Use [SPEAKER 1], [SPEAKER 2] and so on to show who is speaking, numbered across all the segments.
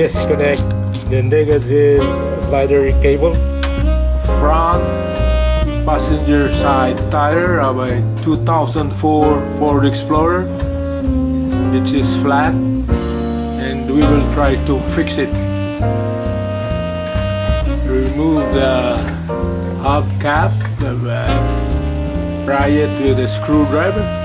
[SPEAKER 1] disconnect the negative battery cable. Front passenger side tire of a 2004 Ford Explorer, which is flat, and we will try to fix it. Remove the hubcap, pry it with a screwdriver.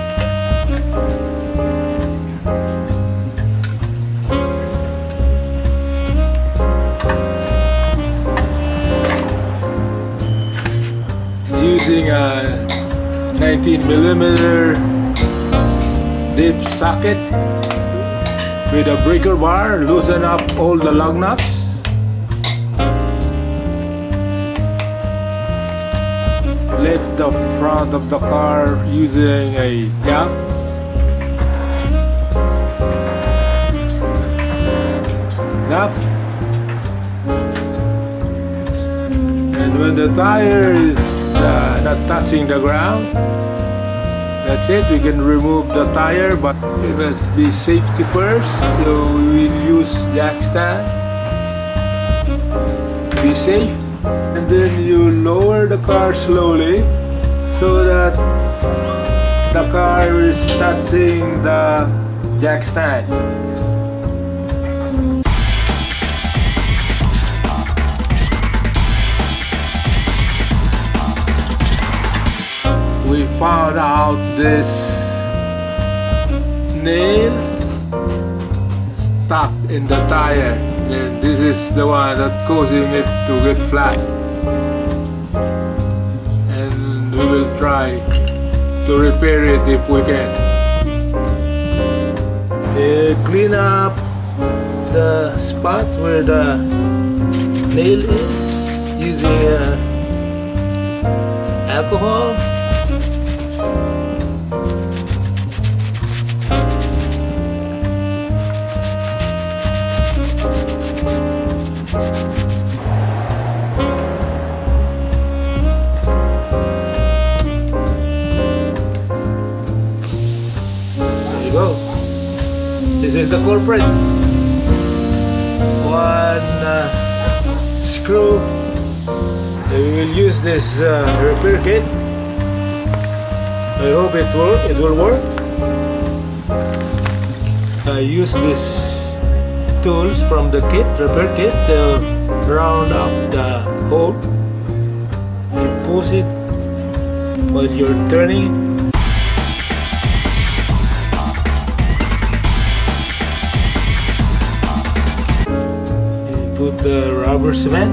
[SPEAKER 1] Using a 19mm dip socket with a breaker bar, loosen up all the lug nuts. Lift the front of the car using a gap. And when the tire is not touching the ground, that's it. We can remove the tire, but it must be safety first, so we will use jack stand. Be safe. And then you lower the car slowly so that the car is touching the jack stand. We found out this nail stuck in the tire, and this is the one that's causing it to get flat. And we will try to repair it if we can. Clean up the spot where the nail is using alcohol. This is the culprit. One screw. We will use this repair kit. I hope it will work. I use these tools from the repair kit to round up the hole. You push it while you're turning. Put the rubber cement.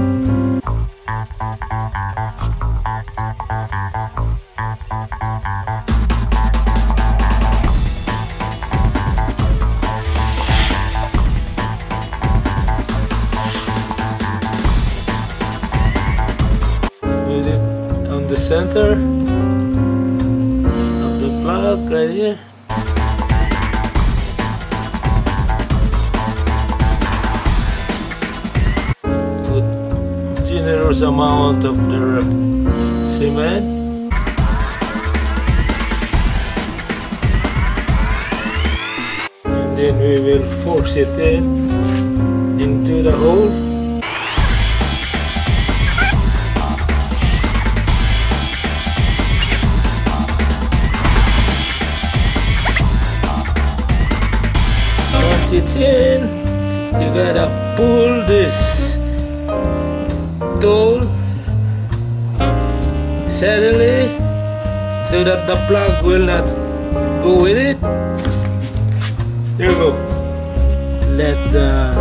[SPEAKER 1] Put it on the center of the plug right here. Generous amount of the cement. And then we will force it into the hole. Once it's in, you gotta pull this tool steadily so that the plug will not go with it. There you go. Let the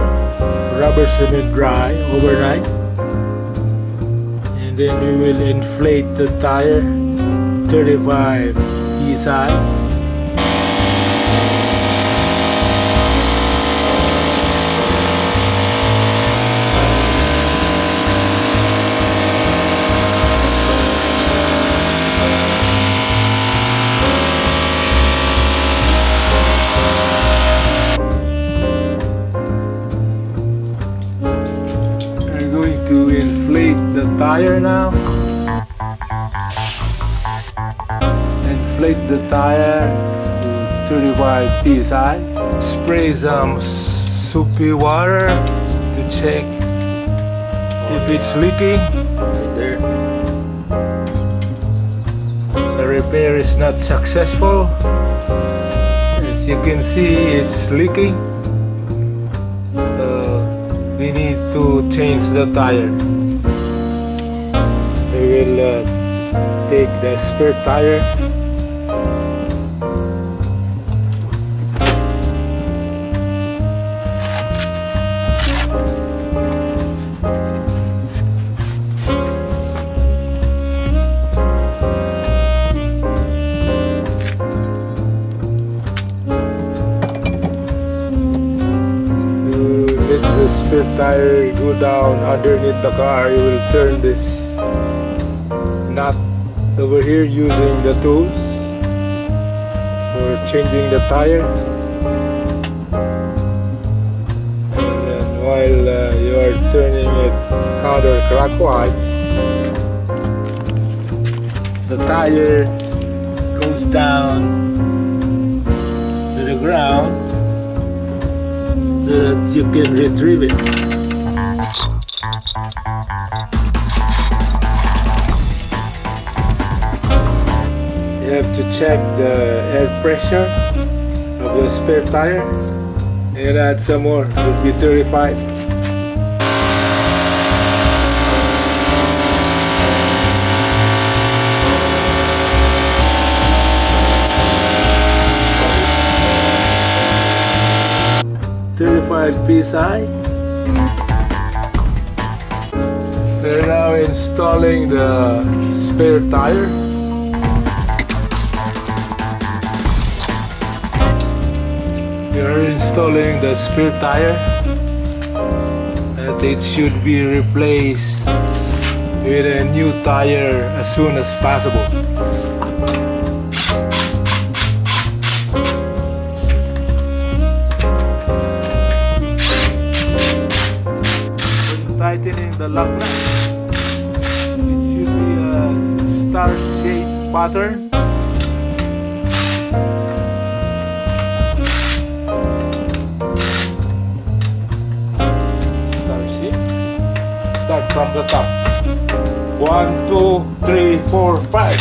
[SPEAKER 1] rubber cement dry overnight, and then we will inflate the tire 35 psi. To inflate the tire now. Inflate the tire to 35 psi. Spray some soapy water check if it's leaking.
[SPEAKER 2] Right there.
[SPEAKER 1] The repair is not successful. As you can see, it's leaking. We need to change the tire. We will take the spare tire. The spare tire go down underneath the car, you will turn this nut over here using the tools for changing the tire. And then while you are turning it counterclockwise, the tire goes down to the ground so that you can retrieve it. You have to check the air pressure of the spare tire and add some more. It will be 35. PSI. We're now installing the spare tire. We're installing the spare tire, and it should be replaced with a new tire as soon as possible. Tightening the lug nut, it should be a star-shaped pattern. Star-shaped. Start from the top. 1, 2, 3, 4, 5.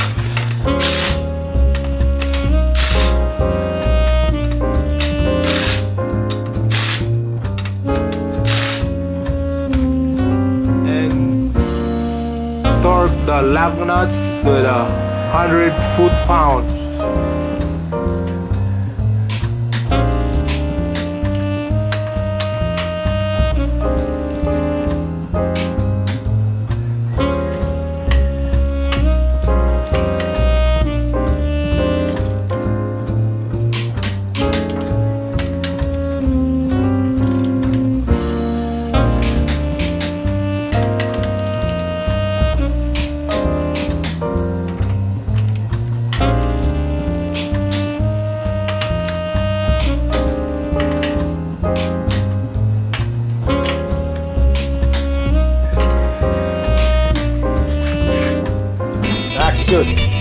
[SPEAKER 1] Torque the lug nuts to the 100 foot-pounds. Action!